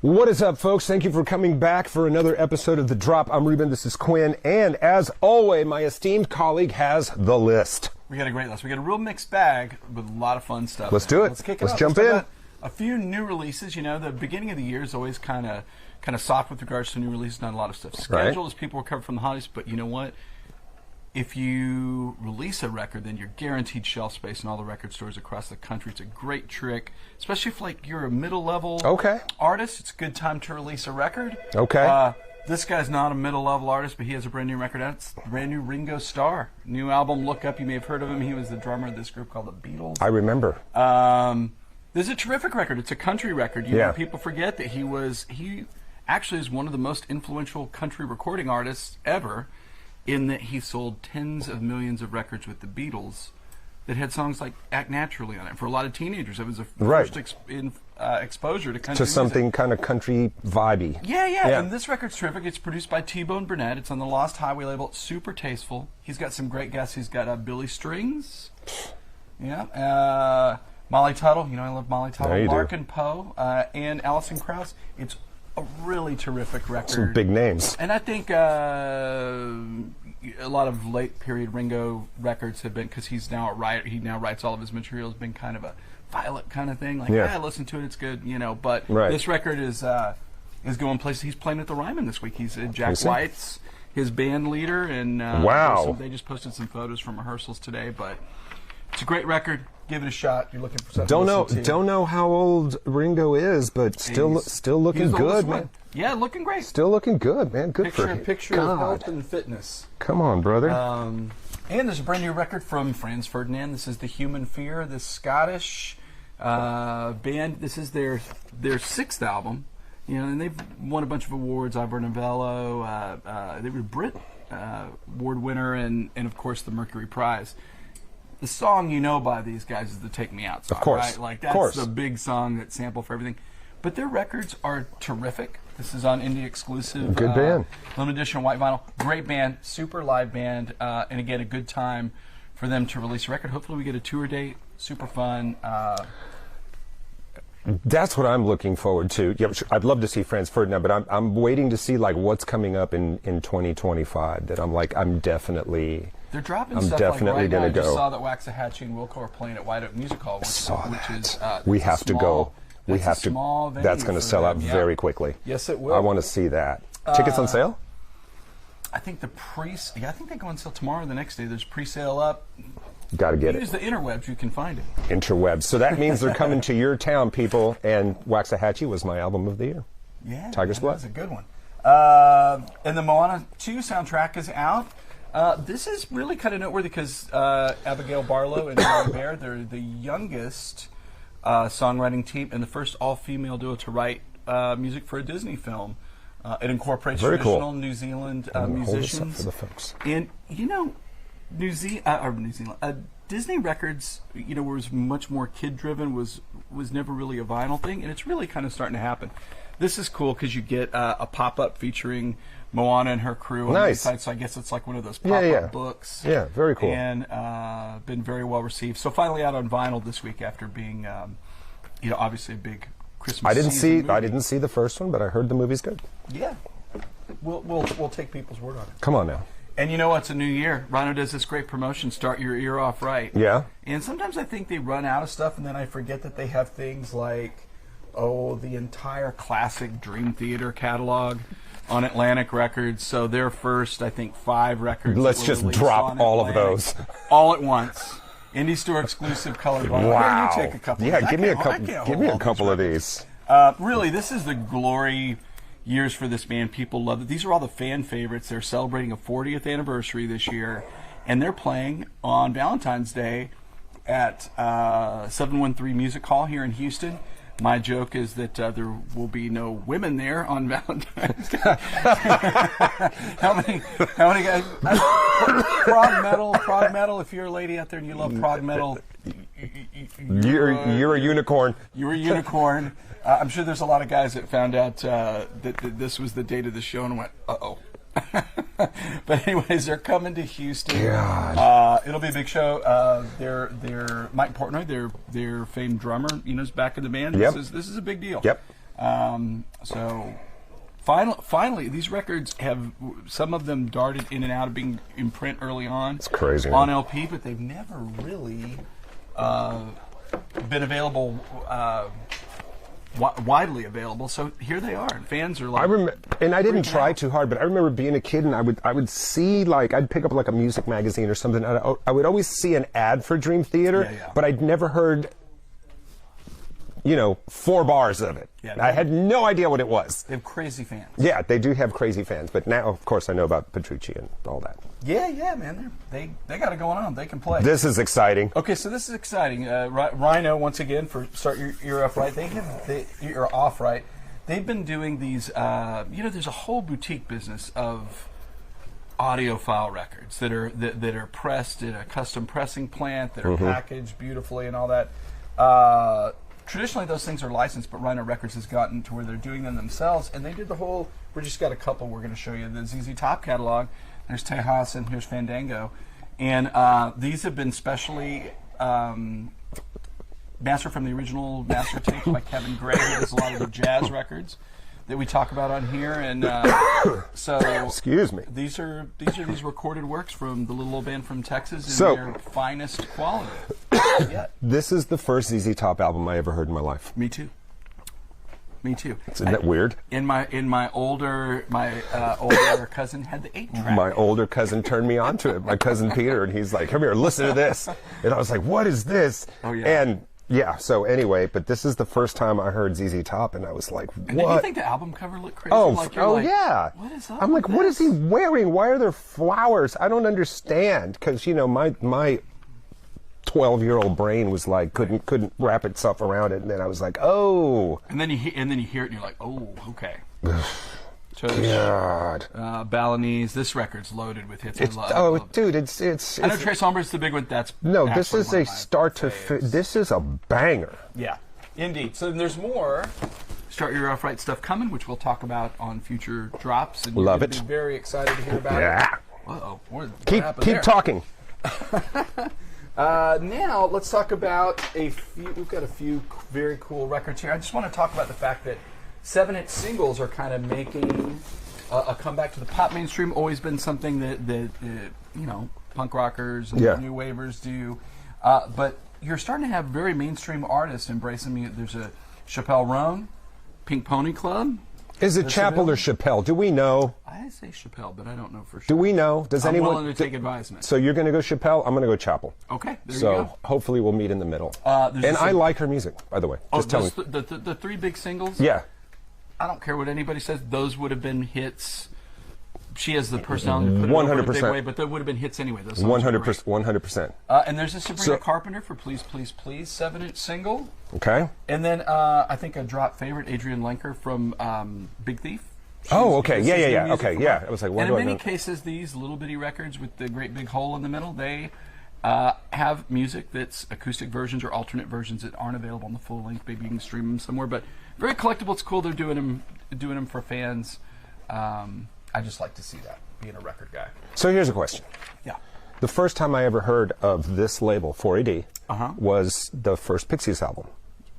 What is up, folks? Thank you for coming back for another episode of The Drop. I'm Ruben, this is Quinn, and as always, my esteemed colleague has the list. We got a great list. We got a real mixed bag with a lot of fun stuff. Let's do it. Let's kick it Let's off. jump Let's in. talk about a few new releases. You know, the beginning of the year is always kind of soft with regards to new releases. Not a lot of stuff scheduled as people recover from the holidays. But you know what? If you release a record, then you're guaranteed shelf space in all the record stores across the country. It's a great trick, especially if like you're a middle-level artist. It's a good time to release a record. This guy's not a middle-level artist, but he has a brand new record out. It's the brand new Ringo Starr. New album, Look Up. You may have heard of him. He was the drummer of this group called the Beatles. I remember. This is a terrific record. It's a country record. You know, people forget that he actually is one of the most influential country recording artists ever, in that he sold tens of millions of records with the Beatles that had songs like Act Naturally on it. For a lot of teenagers, it was a first exposure to country something music. kind of country vibey. Yeah. And this record's terrific. It's produced by T-Bone Burnett. It's on the Lost Highway label. It's super tasteful. He's got some great guests. He's got Billy Strings. Molly Tuttle. You know I love Molly Tuttle. Larkin Poe and Alison Krauss. It's a really terrific record. Some big names. And I think a lot of late period Ringo records have been, because he now writes all of his material, has been kind of a Violet kind of thing. Like, listen to it, it's good, you know. But this record is going places. He's playing at the Ryman this week. He's Jack White's his band leader, and they just posted some photos from rehearsals today. But it's a great record. Give it a shot. You're looking for something. Don't know how old Ringo is, but still looking good, man. Yeah, looking great. Still looking good, man. Good for him. Picture of health and fitness. Come on, brother. And there's a brand new record from Franz Ferdinand. This is The Human Fear, this Scottish band. This is their sixth album. You know, and they've won a bunch of awards. Ivor Novello. They were Brit award winner, and of course the Mercury Prize. The song you know by these guys is the Take Me Out song, of course. Right? Like, that's the big song that sample for everything. But their records are terrific. This is on indie exclusive. Good band. Limited edition white vinyl. Great band, super live band, and again, a good time for them to release a record. Hopefully we get a tour date. Super fun. That's what I'm looking forward to. Yeah, I'd love to see Franz Ferdinand, but I'm waiting to see like what's coming up in 2025. That I'm definitely. They're dropping I'm stuff definitely like right now. gonna go. I just saw that Waxahachie and Wilco are playing at White Oak Music Hall, which is we have to go. We have to. Small that's going to sell out very quickly. Yes, it will. I want to see that. Tickets on sale? I think I think they go on sale tomorrow or the next day. There's pre-sale up. Got to get it. Use the interwebs, you can find it. Interwebs. So that means they're coming to your town, people. And Waxahachie was my album of the year. Yeah, Tiger's Blood. That's a good one. And the Moana 2 soundtrack is out. This is really kind of noteworthy because Abigail Barlow and Mary Bear, they're the youngest songwriting team and the first all-female duo to write music for a Disney film. It incorporates traditional New Zealand musicians. Hold this up for the folks. And you know, Disney records, you know, was much more kid-driven. Was never really a vinyl thing, and it's really kind of starting to happen. This is cool because you get a pop-up featuring Moana and her crew on the site, so I guess it's like one of those pop-up books. Yeah, very cool. And been very well received. So finally out on vinyl this week after being, you know, obviously a big Christmas season movie. I didn't see the first one, but I heard the movie's good. Yeah, we'll take people's word on it. Come on now. And you know what's a new year? Rhino does this great promotion, Start Your Ear Off Right. Yeah. And sometimes I think they run out of stuff, and then I forget that they have things like, the entire classic Dream Theater catalog on Atlantic Records. So their first, I think, 5 records. Let's just drop all of those. All at once. Indie Store exclusive colored vinyl. Wow. You take a couple. Yeah, give me a couple of these. Really, this is the glory years for this band. People love it. These are all the fan favorites. They're celebrating a 40th anniversary this year, and they're playing on Valentine's Day at 713 Music Hall here in Houston. My joke is that there will be no women there on Valentine's Day. How many guys? Prog metal. If you're a lady out there and you love prog metal, you're a unicorn. You're a unicorn. I'm sure there's a lot of guys that found out that this was the date of the show and went, uh-oh. But anyways, they're coming to Houston. God. It'll be a big show. They're Mike Portnoy, their famed drummer, is back in the band. Yep. This is a big deal. Yep. So finally, these records have, some of them darted in and out of being in print early on. It's crazy. On LP, but they've never really been available, widely available. So here they are. And fans are like... I remember, and I didn't try too hard, but I remember being a kid and I would see, like, I'd pick up like a music magazine or something, and I would always see an ad for Dream Theater, but I'd never heard, you know, 4 bars of it. Yeah, I had no idea what it was. They have crazy fans. Yeah, they do have crazy fans, but now, of course, I know about Petrucci and all that. Yeah, man. They got it going on. They can play. This is exciting. Okay, so this is exciting. Rhino, once again, for Start Your Ear Off Right. You're off right. They've been doing these, you know, there's a whole boutique business of audiophile records that are pressed in a custom pressing plant, that are packaged beautifully and all that. Traditionally, those things are licensed, but Rhino Records has gotten to where they're doing them themselves, and they did the whole... We just got a couple we're going to show you. The ZZ Top catalog. There's Tejas and here's Fandango. And these have been specially mastered from the original master tapes by Kevin Gray, who does a lot of the jazz records that we talk about on here. And so... Excuse me. These are these recorded works from the little old band from Texas in their finest quality. This is the first ZZ Top album I ever heard in my life. Me too. Isn't that weird? My older cousin had the 8-track. My older cousin turned me on to it. My cousin Peter, and he's like, "Come here, listen to this." And I was like, "What is this?" Oh yeah. And yeah. So anyway, but this is the first time I heard ZZ Top, and I was like, "What?" And did you think the album cover looked crazy? Yeah. What is up? I'm like, what is he wearing? Why are there flowers? I don't understand. Because you know, my 12-year-old brain was like couldn't wrap itself around it, and then I was like, oh. And then you hear it, and you're like, oh, okay. God. Balinese. This record's loaded with hits. Dude, it's. I know Trace Humber's the big one. This is a start to. This is a banger. Yeah, indeed. So there's more Start Your Off Right stuff coming, which we'll talk about on future drops. And Love it. Be very excited to hear about it. Uh-oh. Keep talking. Now, let's talk about we've got a few very cool records here. I just want to talk about the fact that 7-inch singles are kind of making a comeback to the pop mainstream. Always been something that you know, punk rockers and new wavers do. But you're starting to have very mainstream artists embracing me. There's a Chappelle Roan, Pink Pony Club. Is it Chappell or Chappelle? Do we know? I say Chappelle, but I don't know for sure. Do we know? Does I'm anyone willing to take advisement. So you're going to go Chappelle? I'm going to go Chappell. Okay, there you go. go. Hopefully we'll meet in the middle. And I like her music, by the way. Just tell me. The 3 big singles? Yeah. I don't care what anybody says. Those would have been hits. She has the personality to put it 100%. over in a big way, but they would have been hits anyway. Those 100%. 100%. And there's a Sabrina Carpenter for Please, Please, Please 7-inch single. Okay. And then I think a drop favorite, Adrienne Lenker from Big Thief. Okay. Yeah. Okay, yeah. I was like, what and do in I many know? cases, these little bitty records with the great big hole in the middle, they have music that's acoustic versions or alternate versions that aren't available on the full length. Maybe you can stream them somewhere, but very collectible. It's cool. They're doing them for fans. I just like to see that, being a record guy. So here's a question. Yeah. The first time I ever heard of this label, 4AD, was the first Pixies album.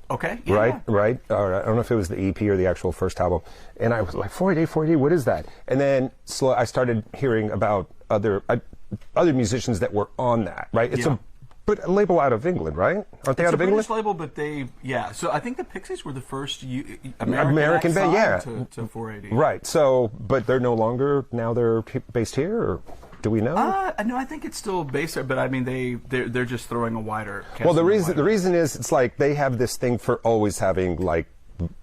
Okay. Yeah. Right. Or I don't know if it was the EP or the actual first album. And I was like, 4AD, what is that? And then I started hearing about other musicians that were on that, right? It's a label out of England, right? Aren't they out of England? It's a British label, but so I think the Pixies were the first American band, to 4AD. Right. So, but they're no longer, now they're based here, or do we know? No, I think it's still based there, but I mean they're just throwing a wider. Well, the reason is it's like they have this thing for always having like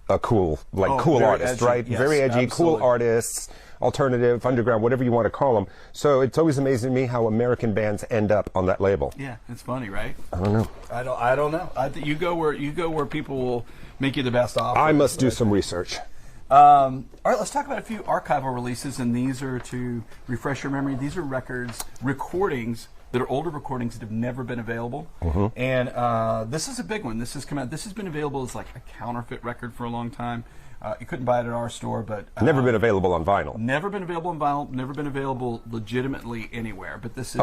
a cool artist, edgy, right? Yes, very edgy, absolutely. cool artists, alternative, underground, whatever you want to call them. So it's always amazing to me how American bands end up on that label. Yeah, it's funny, right? I don't know. I don't know. You go where people will make you the best offer. I must do some research. All right, let's talk about a few archival releases, and these are, to refresh your memory, these are recordings that are older recordings that have never been available. And this is a big one. This has come out. This has been available as like a counterfeit record for a long time. You couldn't buy it at our store, but never been available on vinyl. Never been available on vinyl. Never been available legitimately anywhere. But this is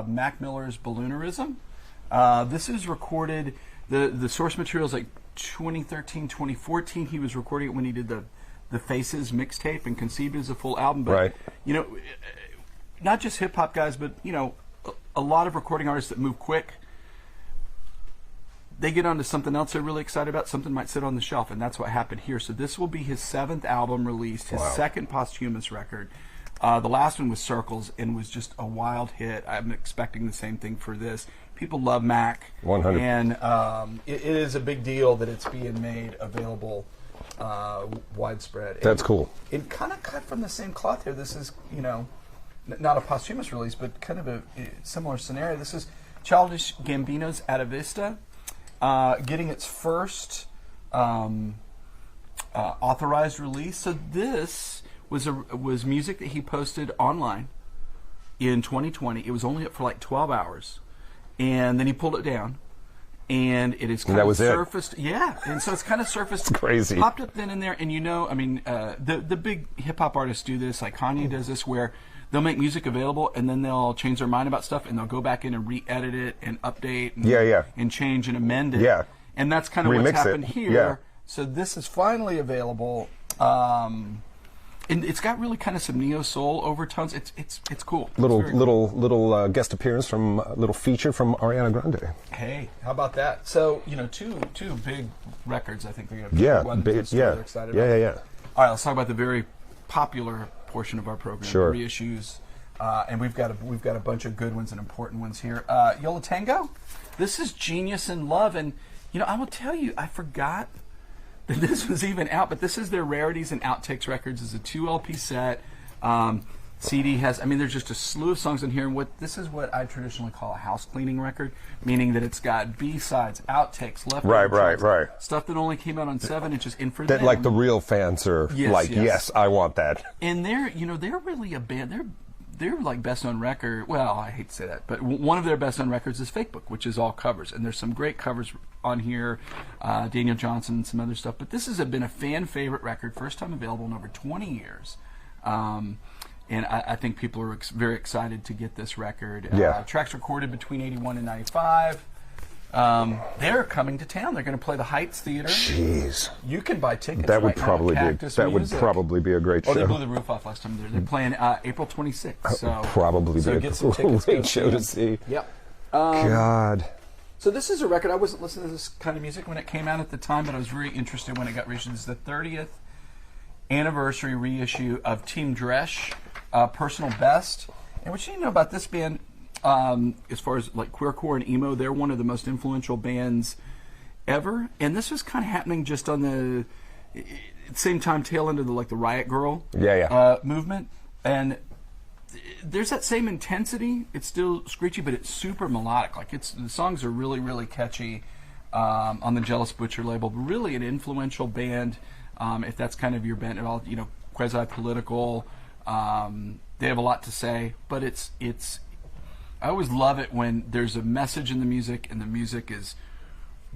Mac Miller's Balloonerism. This is recorded. The source material is like 2013, 2014. He was recording it when he did the Faces mixtape and conceived it as a full album. But, you know, not just hip-hop guys, but, you know, a lot of recording artists that move quick, they get onto something else they're really excited about. Something might sit on the shelf, and that's what happened here. So this will be his 7th album released, his second posthumous record. The last one was Circles and was just a wild hit. I'm expecting the same thing for this. People love Mac. 100. And it is a big deal that it's being made available widespread. That's cool. It kind of cut from the same cloth here. This is, you know, not a posthumous release, but kind of a similar scenario. This is Childish Gambino's At a Vista, getting its first authorized release. So this was music that he posted online in 2020. It was only up for like 12 hours, and then he pulled it down. And it is kind of surfaced. Yeah, and so it's kind of surfaced. It's crazy. Popped up then and there, and you know, I mean, the big hip hop artists do this. Like Kanye does this, where they'll make music available, and then they'll change their mind about stuff, and they'll go back in and re-edit it and update, and, and change and amend it. Yeah, and that's kind of what's happened here. Yeah. So this is finally available. And it's got really kind of some neo soul overtones. It's cool. Little guest appearance from little feature from Ariana Grande. Hey, how about that? So you know, two big records. I think we're gonna excited about. Yeah. All right, let's talk about the very popular portion of our program, the reissues, and we've got a bunch of good ones and important ones here. Yola Tango, this is Genius in Love, and you know, I will tell you, I forgot that this was even out, but this is their Rarities and Outtakes records. It's a 2 LP set. CD has, I mean, there's just a slew of songs in here, and this is what I traditionally call a house cleaning record, meaning that it's got B-sides, outtakes, leftover stuff that only came out on 7 inches, and for them, like the real fans are yes, I want that. And they're really a band. They're like best known record. Well, I hate to say that, but one of their best known records is Fakebook, which is all covers, and there's some great covers on here. Daniel Johnson and some other stuff. But this has been a fan favorite record, first time available in over 20 years, and I think people are very excited to get this record. Tracks recorded between 81 and 95. They're coming to town. They're going to play the Heights Theater. Jeez, you can buy tickets. That would right probably now be probably be a great show. Oh, they blew the roof off last time. They're playing April 26th. So probably be a great show to see. Yep. God. So this is a record. I wasn't listening to this kind of music when it came out at the time, but I was very interested when it got reissued. It's the 30th anniversary reissue of Team Dres, Personal Best. And what you need to know about this band, as far as like queercore and emo, they're one of the most influential bands ever. And this was kind of happening just on the same time, tail end of the Riot Girl movement. And there's that same intensity. It's still screechy, but it's super melodic. Like the songs are really, really catchy on the Jealous Butcher label. But really an influential band, if that's kind of your bent at all. You know, quasi-political. They have a lot to say, but it's. I always love it when there's a message in the music and the music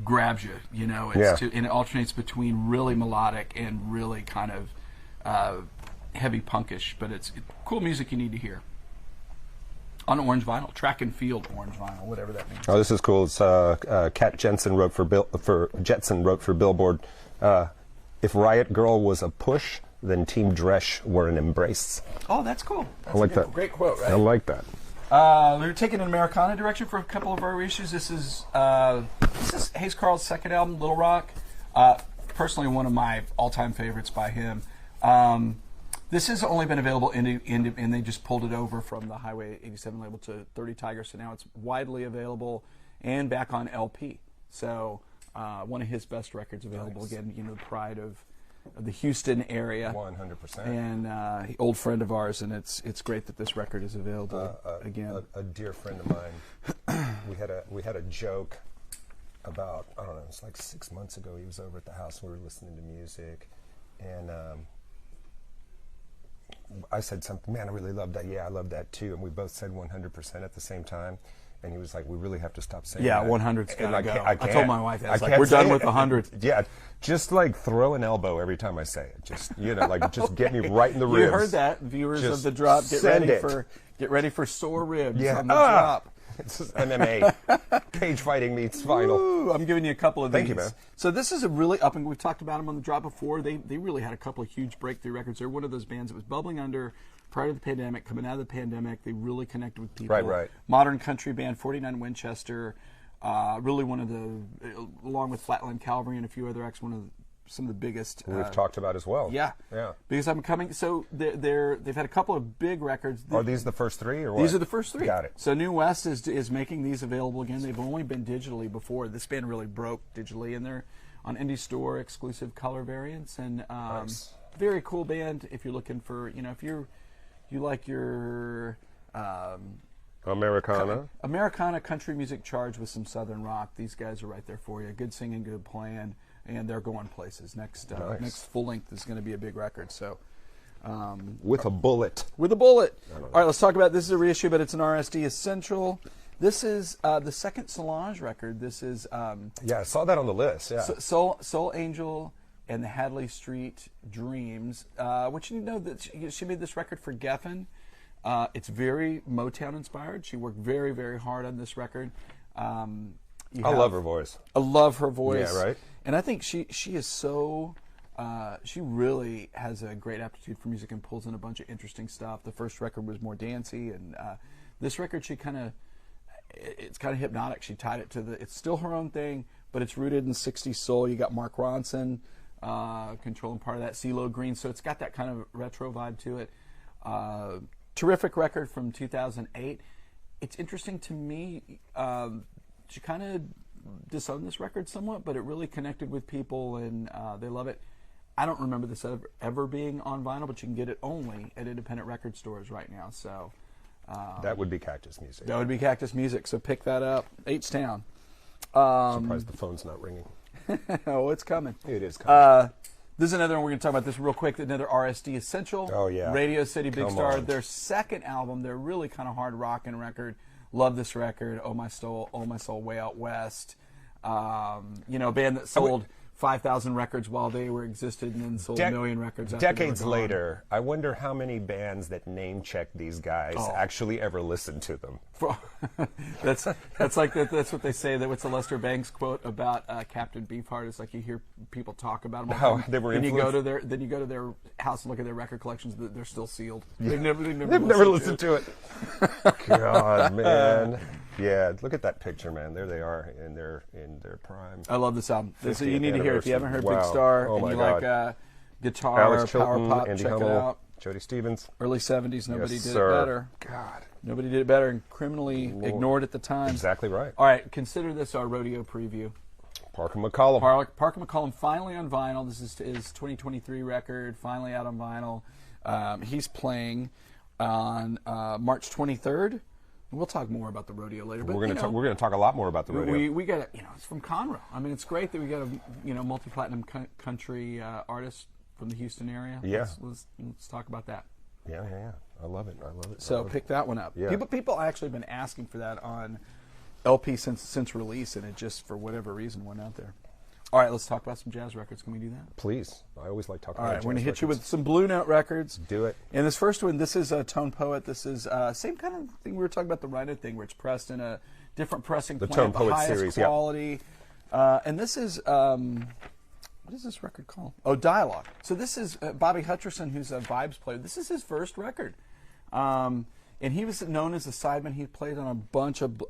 grabs you. You know, and it alternates between really melodic and really kind of heavy punkish, but it's cool music you need to hear on orange vinyl, track and field orange vinyl, whatever that means. Oh, this is cool. It's Kat Jensen wrote for Billboard. If Riot Girl was a push, then Team Dres were an embrace. Oh, that's cool. That's I like that. Great quote, right? I like that. We're taking an Americana direction for a couple of our reissues. This is Hayes Carll's second album, Little Rock. Personally, one of my all-time favorites by him. This has only been available and they just pulled it over from the Highway 87 label to 30 Tiger, so now it's widely available and back on LP. So one of his best records available. Nice. Again, you know, pride of the Houston area. 100%. And old friend of ours, and it's great that this record is available again. A dear friend of mine. we had a joke about, I don't know, it was like 6 months ago. He was over at the house. We were listening to music, and I said something, man, I really love that. Yeah, I love that too. And we both said 100% at the same time. And he was like, we really have to stop saying that. 100's gotta go. I told my wife that. We're done with 100. Yeah, just like throw an elbow every time I say it. Just, you know, like just get me right in the ribs. You heard that, viewers of The Drop. Get ready for sore ribs on The Drop. It's just MMA. Cage fighting meets vinyl. Ooh, I'm giving you a couple of these. Thank you, man. So this is a really up, and we've talked about them on the drop before. They really had a couple of huge breakthrough records. They're one of those bands that was bubbling under prior to the pandemic, coming out of the pandemic. They really connected with people. Right. Modern country band, 49 Winchester. Really one of the, along with Flatland Cavalry and a few other acts, some of the biggest. We've talked about as well. Yeah. Because I'm coming. So they've had a couple of big records. Are these the first three, or what? These are the first three. Got it. So New West is making these available again. They've only been digitally before. This band really broke digitally, and they're on Indie Store exclusive color variants, and Nice. very cool band. If you're looking for, if you like your Americana country music charged with some southern rock, these guys are right there for you. Good singing, good playing, and they're going places. Next full length is going to be a big record. So with a bullet. With a bullet. All right, let's talk about this. Is a reissue, but it's an RSD Essential. This is the second Solange record. This is I saw that on the list. Yeah. Soul Angel and the Hadley Street Dreams. Which you know that she made this record for Geffen. It's very Motown inspired. She worked very, very hard on this record. I love her voice. I love her voice. Yeah, right. And I think she is so. She really has a great aptitude for music and pulls in a bunch of interesting stuff. The first record was more dancey, and this record it's kind of hypnotic. She tied it to it's still her own thing, but it's rooted in 60s soul. You got Mark Ronson controlling part of that, CeeLo Green, so it's got that kind of retro vibe to it. Terrific record from 2008. It's interesting to me. She kind of disowned this record somewhat, but it really connected with people, and they love it. I don't remember this ever being on vinyl, but you can get it only at independent record stores right now. So that would be Cactus music. That would be Cactus music. So pick that up. H-Town. Surprised the phone's not ringing. Oh, it's coming. It is coming. This is another one. We're going to talk about this real quick. Another RSD Essential. Oh, yeah. Radio City Big Come Star. on. Their second album. They're really kind of hard rocking record. Love this record. Oh My Soul, Way Out West. A band that sold 5,000 records while they existed, and then sold a million records after decades they were gone. later. I wonder how many bands that name check these guys actually ever listen to them. That's what they say. What's the Lester Bangs quote about Captain Beefheart? It's like you hear people talk about them. How they were influenced. Then you go to their house and look at their record collections. They're still sealed. Yeah. They've never listened to it. God, man. Yeah, look at that picture, man. There they are in their prime. I love this album. You 50th need to hear it. If you haven't heard Wow. Big Star Oh and my you God. like guitar, Alex power Chilton, pop, Andy check Hummel, it out. Jody Stevens. Early 70s, nobody Yes, did sir. it better. God. Nobody did it better, and criminally ignored at the time. Exactly right. All right, consider this our rodeo preview. Parker McCollum. Parker McCollum finally on vinyl. This is his 2023 record, finally out on vinyl. He's playing on March 23rd. We'll talk more about the rodeo later. But we're going to talk a lot more about the rodeo. We got it's from Conroe. I mean, it's great that we got a multi-platinum country artist from the Houston area. Yeah. Let's talk about that. Yeah. I love it. So pick that one up. Yeah. People actually been asking for that on LP since release, and it just for whatever reason went out there. All right, let's talk about some jazz records. Can we do that? Please. I always like talking All about right, jazz we're going to hit you records. with some Blue Note records. Do it. And this first one, this is a Tone Poet. This is same kind of thing we were talking about, the Rhino thing, where it's pressed in a different pressing The plant, Tone Poet highest series, yeah. quality. And this is, what is this record called? Oh, Dialogue. So this is Bobby Hutcherson, who's a Vibes player. This is his first record. And he was known as a sideman. He played on a bunch of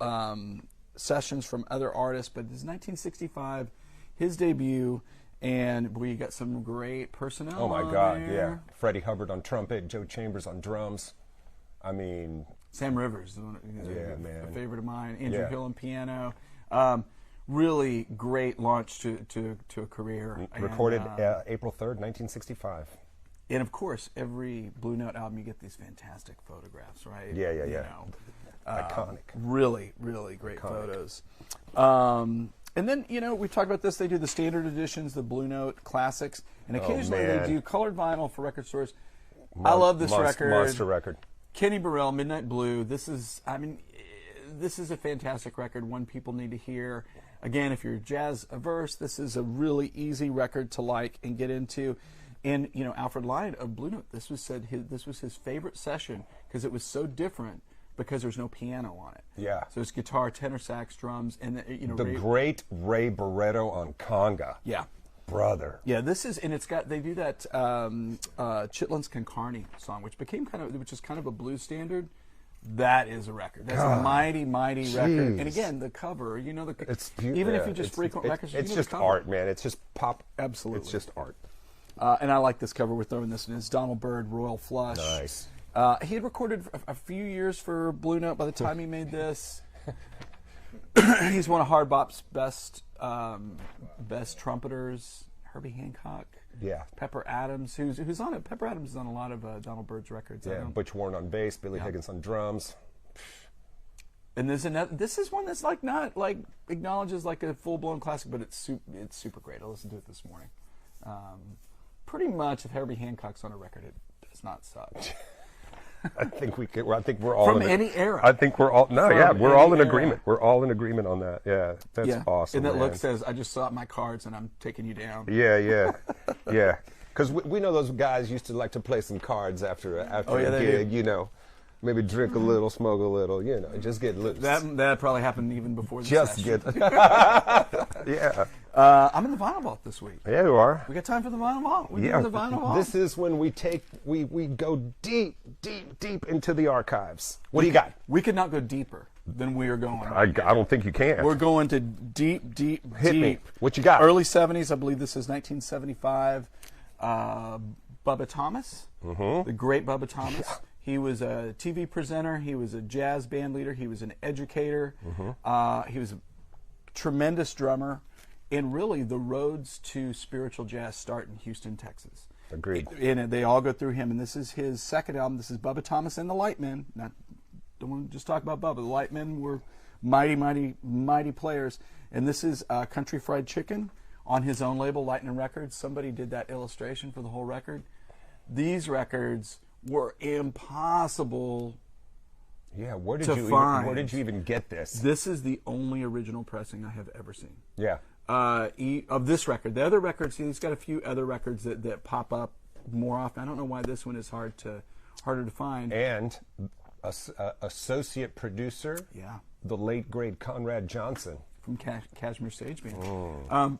sessions from other artists, but this is 1965, his debut, and we got some great personnel. Oh my on God, there. yeah. Freddie Hubbard on trumpet, Joe Chambers on drums. I mean, Sam Rivers, man. a favorite of mine. Andrew Yeah. Hill on piano. Really great launch to a career. Recorded April 3rd, 1965. And of course, every Blue Note album, you get these fantastic photographs, right? Yeah. You know, Iconic. Really, really great Iconic. photos. And then, we talked about this. They do the standard editions, the Blue Note classics, and occasionally they man. do colored vinyl for record stores. I love this record. Monster record. Kenny Burrell, Midnight Blue. This is a fantastic record, one people need to hear. Again, if you're jazz averse, this is a really easy record to like and get into. And Alfred Lyon of Blue Note, this was his favorite session because it was so different, because there's no piano on it. Yeah. So it's guitar, tenor sax, drums, and the great Ray Barretto on conga. Yeah. Brother. Yeah, this is, and they do that Chitlins Can Carney song, which is kind of a blues standard. That is a record. That's a mighty, mighty record. And again, the cover, it's even if you just frequent records, it's just art, man. It's just pop. Absolutely. It's just art. And I like this cover. We're throwing this in. It's Donald Byrd, Royal Flush. Nice. He had recorded a few years for Blue Note by the time he made this. He's one of Hard Bop's best trumpeters. Herbie Hancock. Yeah. Pepper Adams, who's on it. Pepper Adams is on a lot of Donald Byrd's records. Yeah. Butch Warren on bass, Billy Higgins on drums. And this is one that's not acknowledges like a full blown classic, but it's super great. I listened to it this morning. Pretty much, if Herbie Hancock's on a record, it does not suck. I think we're all from any era. I think we're all we're all in agreement. We're all in agreement on that. Yeah, that's awesome. And that man. look says, "I just saw my cards and I'm taking you down." Yeah. Because we know those guys used to like to play some cards after a gig. Maybe drink a little, smoke a little. Just get loose. That probably happened even before the session. Yeah. I'm in the vinyl vault this week. Yeah, you are. We got time for the vinyl vault. We do the vinyl vault. This is when we go deep into the archives. What do you got? We could not go deeper than we are going. I don't think you can. We're going to deep. Hit me. What you got? Early 70s, I believe this is 1975. Bubba Thomas, the great Bubba Thomas. Yeah. He was a TV presenter. He was a jazz band leader. He was an educator. He was a tremendous drummer. And really, the roads to spiritual jazz start in Houston, Texas. Agreed. And they all go through him. And this is his second album. This is Bubba Thomas and the Lightmen. Don't want to just talk about Bubba. The Lightmen were mighty, mighty, mighty players. And this is Country Fried Chicken on his own label, Lightning Records. Somebody did that illustration for the whole record. These records were impossible. Yeah, where did you even get this? This is the only original pressing I have ever seen. Yeah. Of this record. The other records, he's got a few other records that pop up more often. I don't know why this one is harder to find. And associate producer, the late great Conrad Johnson from Kashmir Stage Band.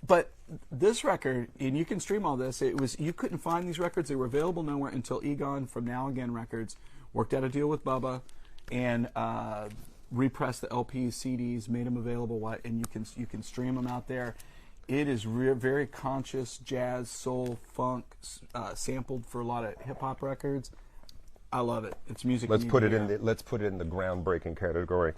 But this record, and you can stream all this. You couldn't find these records; they were available nowhere until Egon from Now Again Records worked out a deal with Bubba and repressed the LPs, CDs, made them available, and you can stream them out there. It is very conscious jazz, soul, funk, sampled for a lot of hip hop records. I love it. It's music. Let's put it in the groundbreaking category.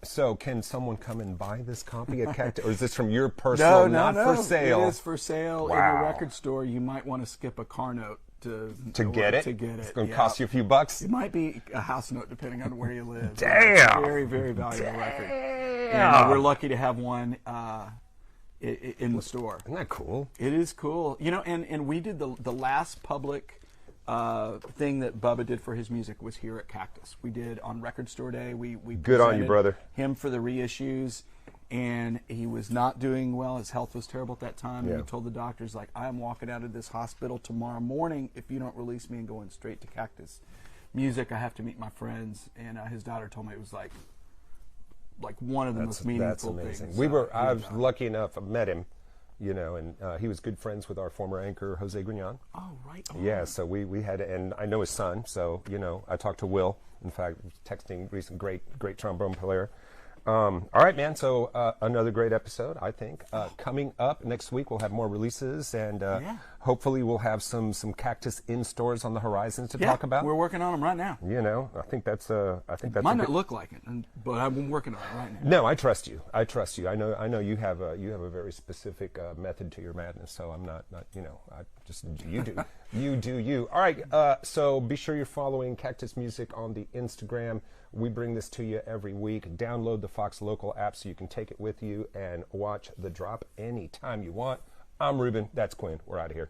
So, can someone come and buy this copy at Cactus, or is this from your personal? No, for sale. It is for sale in the record store. You might want to skip a car note to get it. It's going to cost you a few bucks. It might be a house note depending on where you live. Damn. Very, very valuable record. And we're lucky to have one in the store. Isn't that cool? It is cool. And we did the last public thing that Bubba did for his music was here at Cactus. We did on Record Store Day. We good on you, brother. Him for the reissues, and he was not doing well. His health was terrible at that time. And he told the doctors, I am walking out of this hospital tomorrow morning if you don't release me and going straight to Cactus Music. I have to meet my friends. And his daughter told me it was like one of the most meaningful things. I was lucky enough. I met him. And he was good friends with our former anchor, Jose Grignon. Oh, right. Yeah, so we had, and I know his son, so, I talked to Will, in fact, texting recent great trombone player. All right, man, so another great episode, I think. Coming up next week, we'll have more releases, and hopefully we'll have some Cactus in stores on the horizon to talk about. We're working on them right now. I think that's might not look like it, but I've been working on it right now. No, I trust you. I know you have a very specific method to your madness, so I'm not I just you do. You do you. All right, so be sure you're following Cactus Music on the Instagram. We bring this to you every week. Download the Fox Local app so you can take it with you and watch the drop anytime you want. I'm Ruben. That's Quinn. We're out of here.